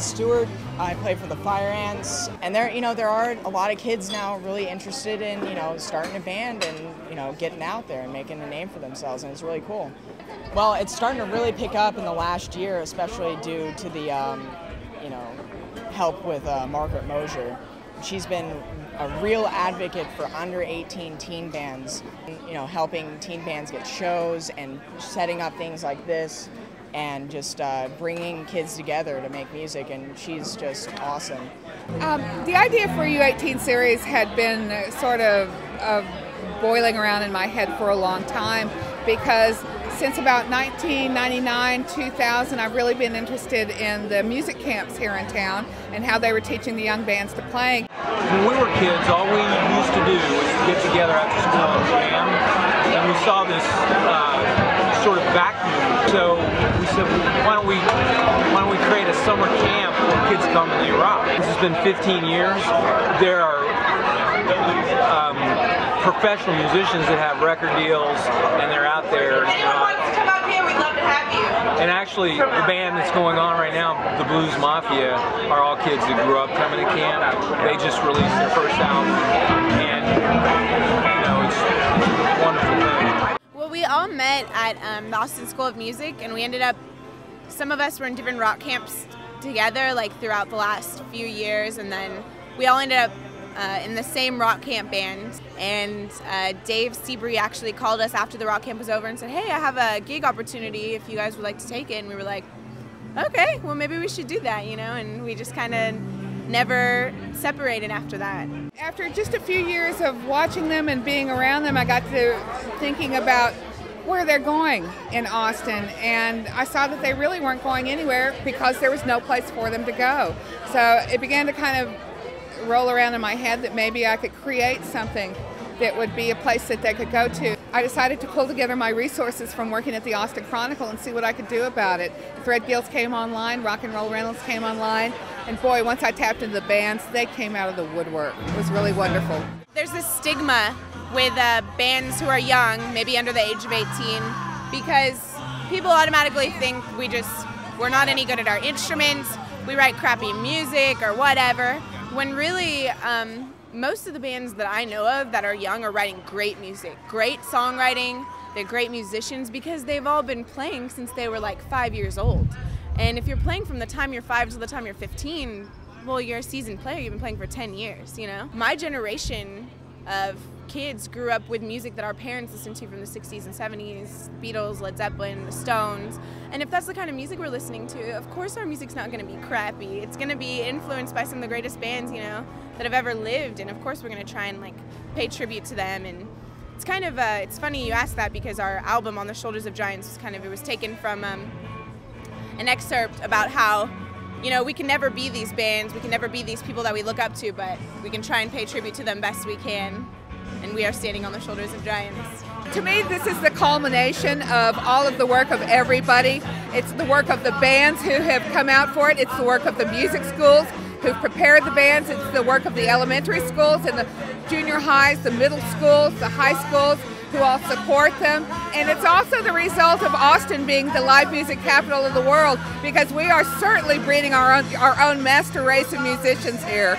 Stewart. I play for the Fireants, and there are a lot of kids now really interested in starting a band and getting out there and making a name for themselves, and it's really cool. Well, it's starting to really pick up in the last year, especially due to the help with Margaret Mosier. She's been a real advocate for under 18 teen bands, helping teen bands get shows and setting up things like this, and just bringing kids together to make music, and she's just awesome. The idea for U18 series had been sort of boiling around in my head for a long time, because since about 1999, 2000, I've really been interested in the music camps here in town and how they were teaching the young bands to play. When we were kids, all we used to do was get together after school and jam, and we saw this sort of vacuum. So we said, why don't we create a summer camp where kids come and they rock? This has been 15 years. There are professional musicians that have record deals, and they're out there. If anyone wants to come up here, we'd love to have you. And actually, the band that's going on right now, the Blues Mafia, are all kids that grew up coming to camp. They just released their first album, and it's a wonderful thing. Well, we all met at the Austin School of Music, and we ended up, some of us were in different rock camps together, like throughout the last few years, and then we all ended up in the same rock camp band. And Dave Seabury actually called us after the rock camp was over and said, hey, I have a gig opportunity if you guys would like to take it. And we were like, okay, well maybe we should do that, and we just kind of never separated after that. After just a few years of watching them and being around them, I got to thinking about where they're going in Austin, and I saw that they really weren't going anywhere because there was no place for them to go. So it began to kind of roll around in my head that maybe I could create something that would be a place that they could go to. I decided to pull together my resources from working at the Austin Chronicle and see what I could do about it. Thread Guilds came online, Rock and Roll Reynolds came online, and boy, once I tapped into the bands, they came out of the woodwork. It was really wonderful. There's this stigma with bands who are young, maybe under the age of 18, because people automatically think we're not any good at our instruments, we write crappy music or whatever, when really most of the bands that I know of that are young are writing great music, great songwriting, they're great musicians because they've all been playing since they were like 5 years old. And if you're playing from the time you're 5 to the time you're 15, well, you're a seasoned player, you've been playing for 10 years, My generation of kids grew up with music that our parents listened to from the 60s and 70s, Beatles, Led Zeppelin, the Stones. And if that's the kind of music we're listening to, of course our music's not going to be crappy. It's going to be influenced by some of the greatest bands, that have ever lived. And of course we're going to try and pay tribute to them. And it's kind of, it's funny you asked that because our album On the Shoulders of Giants was it was taken from an excerpt about how we can never be these bands, we can never be these people that we look up to, but we can try and pay tribute to them best we can. And we are standing on the shoulders of giants. To me, this is the culmination of all of the work of everybody. It's the work of the bands who have come out for it. It's the work of the music schools who've prepared the bands. It's the work of the elementary schools and the junior highs, the middle schools, the high schools who all support them. And it's also the result of Austin being the live music capital of the world, because we are certainly breeding our own master race of musicians here.